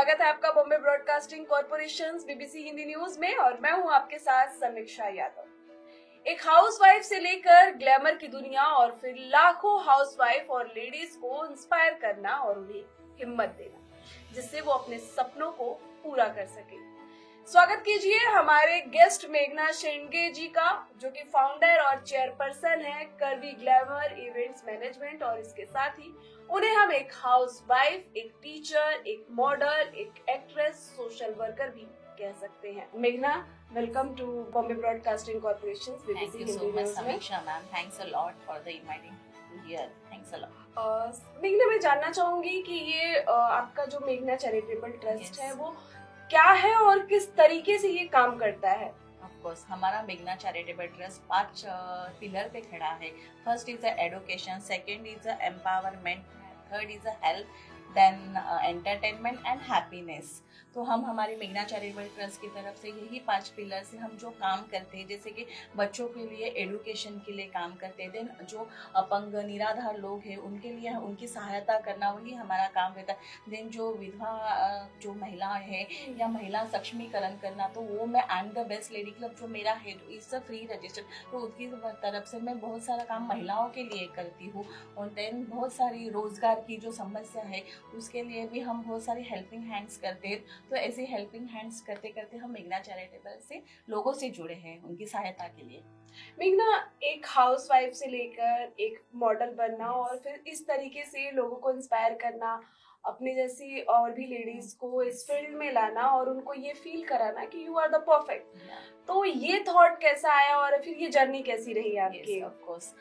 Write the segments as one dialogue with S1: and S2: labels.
S1: स्वागत है आपका Bombay broadcasting corporation BBC Hindi news में और मैं हूं आपके साथ समीक्षा यादव। एक हाउसवाइफ से लेकर ग्लैमर की दुनिया और फिर लाखों हाउसवाइफ और लेडीज को इंस्पायर करना और उन्हें हिम्मत देना जिससे वो अपने सपनों को पूरा कर सके। स्वागत कीजिए हमारे गेस्ट मेघना शेंडगे जी का, जो कि फाउंडर और चेयरपर्सन है कर्वी ग्लैमर इवेंट्स मैनेजमेंट, और इसके साथ ही उन्हें हम एक हाउसवाइफ, एक टीचर, एक मॉडल, एक एक्ट्रेस, सोशल वर्कर भी कह सकते हैं। मेघना, welcome to Bombay broadcasting corporation BBC Hindi news में।
S2: Ma'am, thanks a lot for the inviting here. Thanks a lot.
S1: मेघना, मैं जानना चाहूंगी कि ये आपका जो मेघना चैरिटेबल ट्रस्ट है वो क्या है और किस तरीके से ये काम करता है?
S2: ऑफ कोर्स, हमारा मेघना चैरिटेबल ट्रस्ट 5 पिलर पे खड़ा है। First is education, second is empowerment, third is health, then entertainment and happiness. तो हम हमारी मेघना चैरिटेबल ट्रस्ट की तरफ से यही 5 पिलर से हम जो काम करते हैं, जैसे कि बच्चों के लिए एडुकेशन के लिए काम करते हैं, देन जो अपंग निराधार लोग हैं उनके लिए उनकी सहायता करना वही हमारा काम रहता है। देन जो विधवा जो महिलाएं हैं या महिला सक्षमीकरण करना, तो वो मैं I am the best lady club जो मेरा है इट्स अ फ्री रजिस्टर, तो उसकी तरफ से मैं बहुत सारा काम महिलाओं के लिए करती हूँ। और देन बहुत सारी रोजगार की जो समस्या है उसके लिए भी हम बहुत सारी हेल्पिंग हैंड्स करते हैं। तो ऐसे हेल्पिंग हैंड्स करते करते हम मेघना चैरिटेबल से लोगों से जुड़े हैं उनकी सहायता के लिए।
S1: मेघना, एक हाउसवाइफ से लेकर एक मॉडल बनना और फिर इस तरीके से लोगों को इंस्पायर करना, अपने जैसी और भी लेडीज को इस फील्ड में लाना और उनको ये फील कराना कि यू आर द परफेक्ट, तो ये थॉट कैसा आया और फिर ये जर्नी कैसी रही आपकी?
S2: ऑफ कोर्स,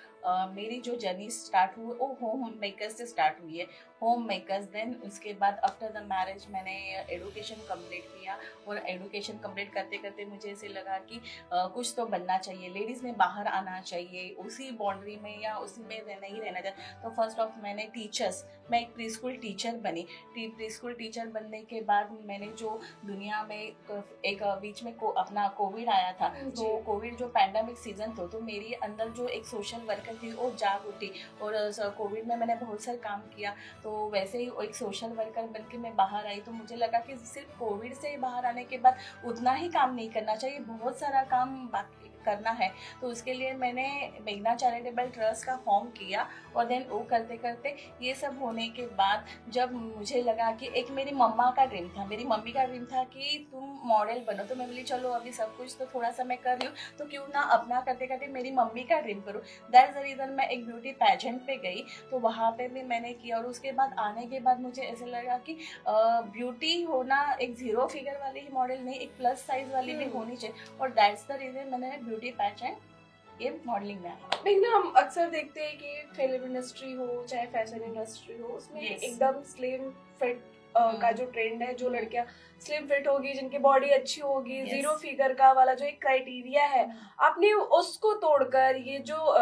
S2: मेरी जो जर्नी स्टार्ट हुई वो होम मेकर्स से स्टार्ट हुई है। होम मेकर्स, देन उसके बाद आफ्टर द मैरिज मैंने एडुकेशन कंप्लीट किया, और एडुकेशन कंप्लीट करते करते मुझे ऐसे लगा कि कुछ तो बनना चाहिए, लेडीज़ ने बाहर आना चाहिए, उसी बाउंड्री में या उसी में नहीं रहना चाहिए। तो फर्स्ट ऑफ मैंने टीचर्स, मैं एक प्री स्कूल टीचर बनी। प्री स्कूल टीचर बनने के बाद मैंने जो दुनिया में एक बीच में अपना कोविड आया था, तो कोविड जो पैंडेमिक सीजन था, तो मेरी अंदर जो एक सोशल वर्कर थी वो जाग उठी, और कोविड में मैंने बहुत सारा काम किया। तो वैसे ही एक सोशल वर्कर बनके मैं बाहर आई, तो मुझे लगा कि सिर्फ कोविड से बाहर आने के बाद उतना ही काम नहीं करना चाहिए, बहुत सारा काम बाकी करना है। तो उसके लिए मैंने मेघना चैरिटेबल ट्रस्ट का फॉर्म किया, और देन वो करते करते ये सब होने के बाद जब मुझे लगा कि एक मेरी मम्मा का ड्रीम था, मेरी मम्मी का ड्रीम था कि तुम मॉडल बनो, तो मैं बोली चलो अभी सब कुछ तो थोड़ा सा मैं कर रही हूँ, तो क्यों ना अपना करते करते मेरी मम्मी का ड्रीम करूँ। दैट्स द रीज़न मैं एक ब्यूटी पैजेंट पे गई, तो वहाँ पे भी मैंने किया, और उसके बाद आने के बाद मुझे ऐसे लगा कि ब्यूटी होना एक 0 फिगर वाली ही मॉडल नहीं, एक प्लस साइज वाली भी होनी चाहिए, और दैट्स द रीज़न मैंने ब्यूटी पैजेंट ये मॉडलिंग में आया।
S1: लेकिन हम अक्सर देखते हैं कि फिल्म इंडस्ट्री हो चाहे फैशन इंडस्ट्री हो, उसमें एकदम स्लिम फिट का जो ट्रेंड है, जो लड़कियां स्लिम फिट होगी, जिनकी बॉडी अच्छी होगी, 0 फिगर का वाला जो एक क्राइटेरिया है, आपने उसको तोड़कर ये जो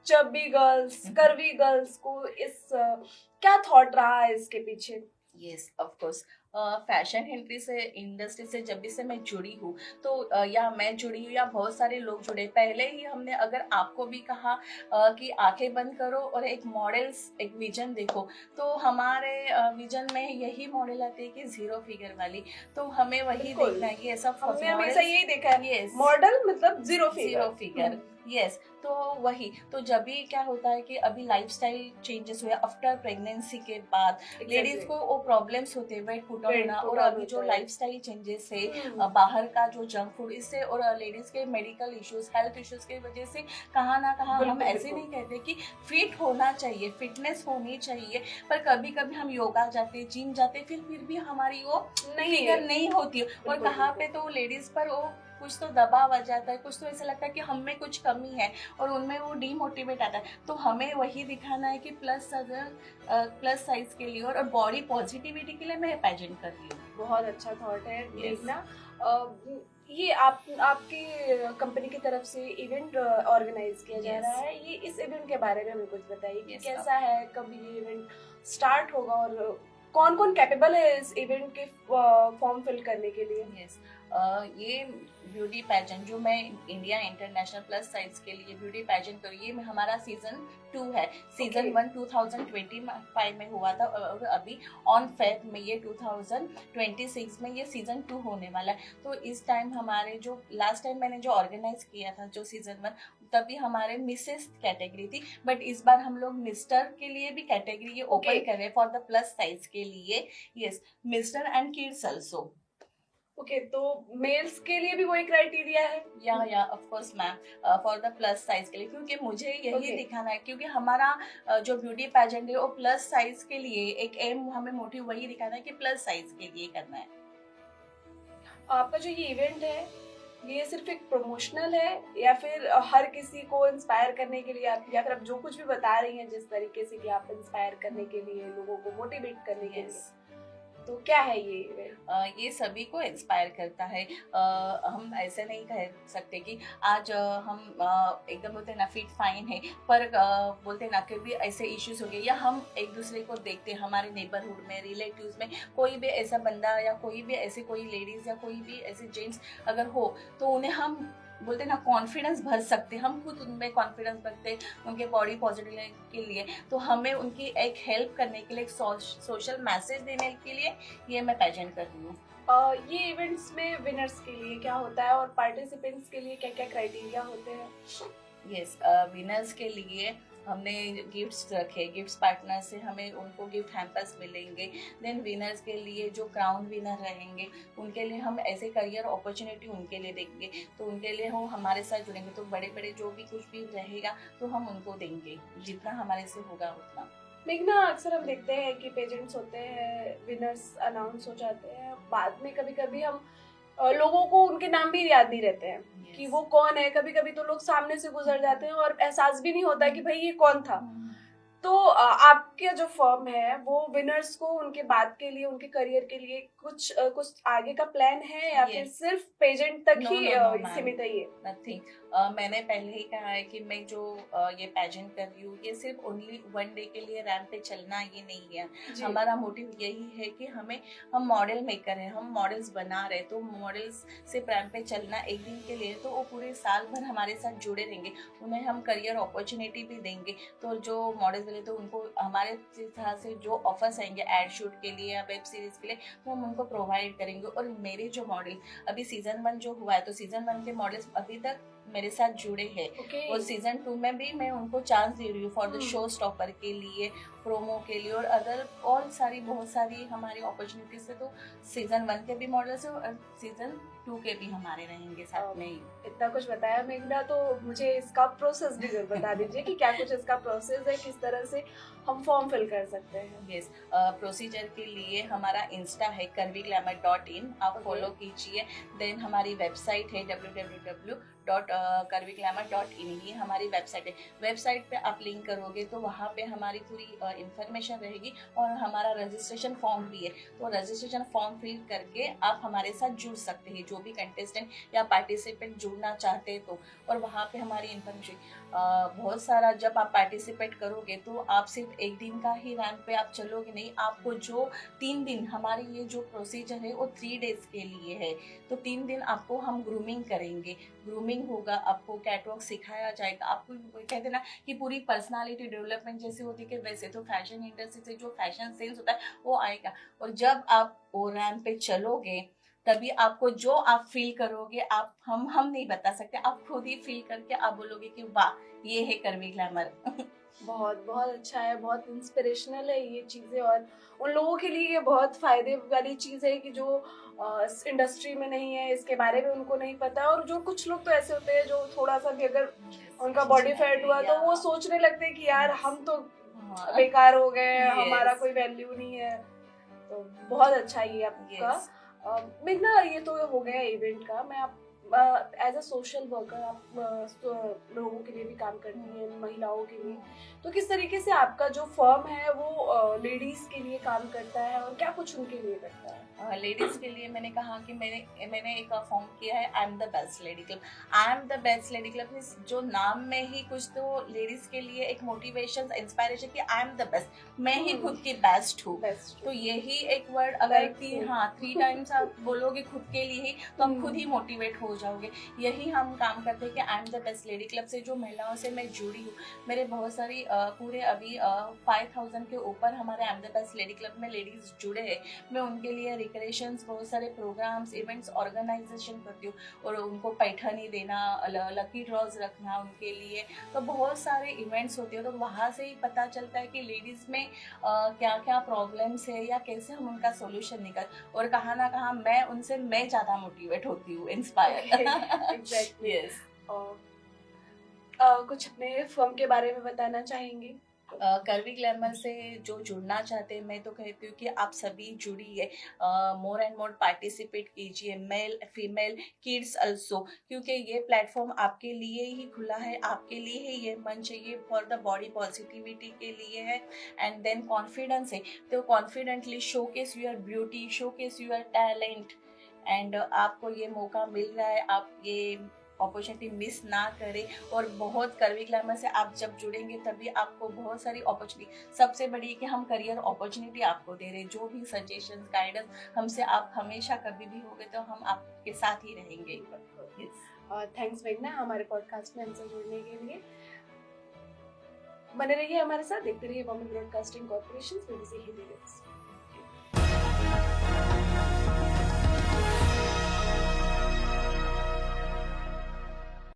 S1: चब्बी गर्ल्स, कर्वी गर्ल्स को इस क्या थॉट रहा है इसके पीछे?
S2: Yes, of course, fashion industry से जब भी से मैं जुड़ी हूँ, तो या मैं जुड़ी हूँ या बहुत सारे लोग जुड़े, पहले ही हमने अगर आपको भी कहा कि आंखें बंद करो और एक मॉडल्स एक विजन देखो, तो हमारे विजन में यही मॉडल आती है कि 0 फिगर वाली, तो हमें वही देखना है कि ऐसा
S1: हमने हमेशा यही देखा है।
S2: यस,
S1: मॉडल मतलब 0
S2: फिगर। यस, तो वही, तो जब भी क्या होता है कि अभी लाइफस्टाइल चेंजेस हुए आफ्टर प्रेगनेंसी के बाद, लेडीज को वो प्रॉब्लम्स होते हैं, वेट पुट ऑन होना, और अभी जो लाइफस्टाइल चेंजेस है, बाहर का जो जंक फूड, इससे और लेडीज के मेडिकल इश्यूज, हेल्थ इश्यूज की वजह से कहाँ ना कहाँ हम ऐसे नहीं कहते कि फिट होना चाहिए, फिटनेस होनी चाहिए, पर कभी कभी हम योगा जाते, जिम जाते, फिर भी हमारी वो फिगर नहीं होती, और कहाँ पे तो लेडीज पर वो कुछ तो दबाव आ जाता है, कुछ तो ऐसा लगता है कि हम में कुछ कमी है, और उनमें वो डीमोटिवेट आता है। तो हमें वही दिखाना है कि प्लस साइज के लिए और बॉडी पॉजिटिविटी के लिए मैं पेजेंट कर रही हूँ।
S1: बहुत अच्छा थॉट है मेघना। ये आपकी कंपनी की तरफ से इवेंट ऑर्गेनाइज किया जा रहा है, ये इस इवेंट के बारे में हमें कुछ बताइए कि कैसा है, कब ये इवेंट स्टार्ट होगा और कौन कौन कैपेबल है इस इवेंट के फॉर्म फिल करने के लिए?
S2: यस, ये ब्यूटी पैजेंट जो मैं इंडिया इंटरनेशनल प्लस साइज के लिए ब्यूटी पैजेंट करूँ, ये हमारा सीजन 2 है। सीजन 1 2025 में हुआ था और अभी ऑन फेब में ये 2026 में ये सीजन 2 होने वाला है। तो इस टाइम हमारे जो लास्ट टाइम मैंने जो ऑर्गेनाइज किया था जो सीजन 1, तभी हमारे मिसेस कैटेगरी थी, बट इस बार हम लोग मिस्टर के लिए भी कैटेगरी ओपन कर रहे हैं फॉर द प्लस साइज के लिए। Yes, mister and kids also.
S1: Okay, तो मेल्स के लिए भी वही क्राइटेरिया है?
S2: या of course ma'am, for the plus size के लिए, क्योंकि मुझे यही
S1: Okay.
S2: दिखाना है, क्योंकि हमारा जो ब्यूटी पैजेंट है वो प्लस साइज के लिए एक एम, हमें मोटिव वही दिखाना है कि प्लस साइज के लिए करना है।
S1: आपका जो ये इवेंट है ये सिर्फ एक प्रमोशनल है या फिर हर किसी को इंस्पायर करने के लिए आप, या फिर आप जो कुछ भी बता रही हैं जिस तरीके से कि आप इंस्पायर करने के लिए, लोगों को मोटिवेट करने के लिए, तो क्या है ये इवेंट?
S2: ये सभी को इंस्पायर करता है। हम ऐसे नहीं कह सकते कि आज हम एकदम बोलते हैं ना फिट फाइन है, पर बोलते हैं ना कि भी ऐसे इश्यूज हो गए, या हम एक दूसरे को देखते हैं हमारे नेबरहुड में, रिलेटिव्स में कोई भी ऐसा बंदा या कोई भी ऐसे कोई लेडीज या कोई भी ऐसे जेंट्स अगर हो, तो उन्हें हम बोलते हैं ना कॉन्फिडेंस भर सकते, हम खुद उनमें कॉन्फिडेंस भरते उनके बॉडी पॉजिटिव के लिए। तो हमें उनकी एक हेल्प करने के लिए, एक सोशल मैसेज देने के लिए ये मैं पेजेंट कर रही हूँ।
S1: ये इवेंट्स में विनर्स के लिए क्या होता है और पार्टिसिपेंट्स के लिए क्या क्या क्राइटेरिया होते हैं?
S2: यस, विनर्स के लिए हमने गिफ्ट्स रखे, गिफ्ट्स पार्टनर से हमें उनको गिफ्ट हैम्पर्स मिलेंगे। देन विनर्स के लिए जो क्राउन विनर रहेंगे उनके लिए हम ऐसे करियर अपॉर्चुनिटी उनके लिए देंगे, तो उनके लिए वो हमारे साथ जुड़ेंगे, तो बड़े बड़े जो भी कुछ भी रहेगा तो हम उनको देंगे, जितना हमारे से होगा उतना।
S1: मेघना, अक्सर हम देखते हैं कि पेजेंट्स होते हैं, विनर्स अनाउंस हो जाते हैं, बाद में कभी कभी हम लोगों को उनके नाम भी याद नहीं रहते हैं कि वो कौन है। कभी कभी तो लोग सामने से गुजर जाते हैं और एहसास भी नहीं होता कि भाई ये कौन था। तो आपके जो फर्म है वो विनर्स को उनके बाद के लिए, उनके करियर के लिए कुछ आगे का प्लान है या फिर सिर्फ पेजेंट तक ही सीमित है ये?
S2: नथिंग, मैंने पहले ही कहा है कि मैं जो ये पेजेंट कर रही हूँ ये सिर्फ ओनली 1 डे के लिए रैंप पे चलना ये नहीं है। हमारा मोटिव यही है कि हम मॉडल मेकर हैं, हम मॉडल्स बना रहे, तो मॉडल्स से रैंप पे चलना एक दिन के लिए, तो वो पूरे साल भर हमारे साथ जुड़े रहेंगे, उन्हें हम करियर अपॉर्चुनिटी भी देंगे। तो जो मॉडल्स बने तो उनको हमारे तरह से जो ऑफर्स आएंगे एड शूट के लिए या वेब सीरीज के लिए, तो हम उनको प्रोवाइड करेंगे। और मेरे जो मॉडल अभी सीजन 1 जो हुआ है, तो सीजन 1 के मॉडल्स अभी तक मेरे साथ जुड़े हैं। और सीजन 2 में भी मैं उनको चांस दे रही हूँ फॉर द शो स्टॉपर के लिए, प्रोमो के लिए, और अदर और बहुत सारी हमारी अपॉर्चुनिटीज है। तो सीजन 1 के भी मॉडल्स है और सीजन 2 के भी हमारे रहेंगे साथ में ही।
S1: इतना कुछ बताया मेघना, तो मुझे इसका प्रोसेस भी जरूर बता दीजिए कि क्या कुछ इसका प्रोसेस है, किस तरह से हम फॉर्म फिल कर सकते हैं?
S2: यस, प्रोसीजर के लिए हमारा इंस्टा है curvyglamour.in, आप फॉलो कीजिए। देन हमारी वेबसाइट है www.curvyglamour.in, ये हमारी वेबसाइट है। वेबसाइट पे आप लिंक करोगे तो वहाँ पे हमारी पूरी इंफॉर्मेशन रहेगी और हमारा रजिस्ट्रेशन फॉर्म भी है। तो रजिस्ट्रेशन फॉर्म फिल करके आप हमारे साथ जुड़ सकते हैं, जो भी कंटेस्टेंट या पार्टिसिपेंट जुड़ना चाहते हैं तो। और वहाँ पे हमारी इंफॉर्मेशन बहुत सारा, जब आप पार्टिसिपेट करोगे तो आप सिर्फ एक दिन का ही रैंप पे आप चलोगे नहीं, आपको जो 3 दिन हमारी ये जो प्रोसीजर है वो 3 डेज के लिए है। तो 3 दिन आपको हम ग्रूमिंग करेंगे, ग्रूमिंग होगा, आपको कैटवॉक सिखाया जाएगा, आपको कहते ना कि पूरी पर्सनालिटी डेवलपमेंट जैसे होती है कि वैसे तो फैशन इंडस्ट्री से जो फैशन सेंस होता है वो आएगा। और जब आप वो रैंप पे चलोगे तभी आपको जो आप फील करोगे, आप हम नहीं बता सकते, आप खुद ही फील करके आप बोलोगे कि वाह ये है कर्वी ग्लैमर।
S1: बहुत बहुत अच्छा है, बहुत इंस्पिरेशनल है ये चीज़ें, और उन लोगों के लिए ये बहुत फायदे वाली चीज़ है कि जो इंडस्ट्री में नहीं है, इसके बारे में उनको नहीं पता। और जो कुछ लोग तो ऐसे होते हैं जो थोड़ा सा भी अगर उनका बॉडी फैट हुआ तो वो सोचने लगते हैं कि यार हम तो बेकार हो गए, हमारा कोई वैल्यू नहीं है। तो बहुत अच्छा ये आपका। मेघना, ये तो हो गया इवेंट का। मैं एज अ सोशल वर्कर आप लोगों के लिए भी काम करती हैं, महिलाओं के लिए, तो किस तरीके से आपका जो फर्म है वो लेडीज के लिए काम करता है और क्या कुछ उनके लिए करता है?
S2: लेडीज के लिए मैंने कहा कि मैंने एक फॉर्म किया है, I am the best lady club. I am the best lady club, जो नाम में ही कुछ तो लेडीज के लिए एक मोटिवेशन इंस्पायरेशन कि आई एम द बेस्ट, मैं ही खुद की बेस्ट हूँ। तो यही एक वर्ड अगर थ्री टाइम्स आप बोलोगे खुद के लिए ही, तो हम खुद ही मोटिवेट हो जाओगे। यही हम काम करते हैं कि I am the best lady club से जो महिलाओं से मैं जुड़ी हूँ, मेरे बहुत सारी पूरे अभी 5000 के ऊपर हमारे I am the best lady club में लेडीज जुड़े हैं। मैं उनके लिए रिक्रिएशंस, बहुत सारे प्रोग्राम्स, इवेंट्स ऑर्गेनाइजेशन करती हूँ और उनको पैठनी देना, लकी ड्रॉज रखना उनके लिए, तो बहुत सारे इवेंट्स होते हैं। तो वहाँ से ही पता चलता है कि लेडीज़ में क्या क्या प्रॉब्लम्स है या कैसे हम उनका सोल्यूशन निकाल, और कहाँ ना कहाँ मैं ज़्यादा मोटिवेट होती हूँ, इंस्पायर।
S1: एग्जैक्टली।
S2: यस।
S1: कुछ अपने फर्म के बारे में बताना चाहेंगे?
S2: कर्वी ग्लैमर से जो जुड़ना चाहते हैं, मैं तो कहती हूँ कि आप सभी जुड़िए, मोर एंड मोर पार्टिसिपेट कीजिए, मेल फीमेल किड्स अल्सो, क्योंकि ये प्लेटफॉर्म आपके लिए ही खुला है, आपके लिए ही ये मंच है, ये फॉर द बॉडी पॉजिटिविटी के लिए है। एंड देन कॉन्फिडेंस है, तो confidently showcase your beauty, showcase your talent, and आपको ये मौका मिल रहा है, आप ये अपॉर्चुनिटी मिस ना करें। और बहुत कर्वी ग्लैमर से आप जब जुड़ेंगे तभी आपको बहुत सारी अपॉर्चुनिटी, सबसे बड़ी है कि हम करियर अपॉर्चुनिटी आपको दे रहे हैं, जो भी सजेशन गाइडेंस हमसे आप हमेशा कभी भी होगे तो हम आपके साथ ही रहेंगे।
S1: थैंक्स मेघना हमारे पॉडकास्ट में हमसे जुड़ने के लिए। बने रहिए हमारे साथ, देखते रहिए women broadcasting corporation BBC Hindi news.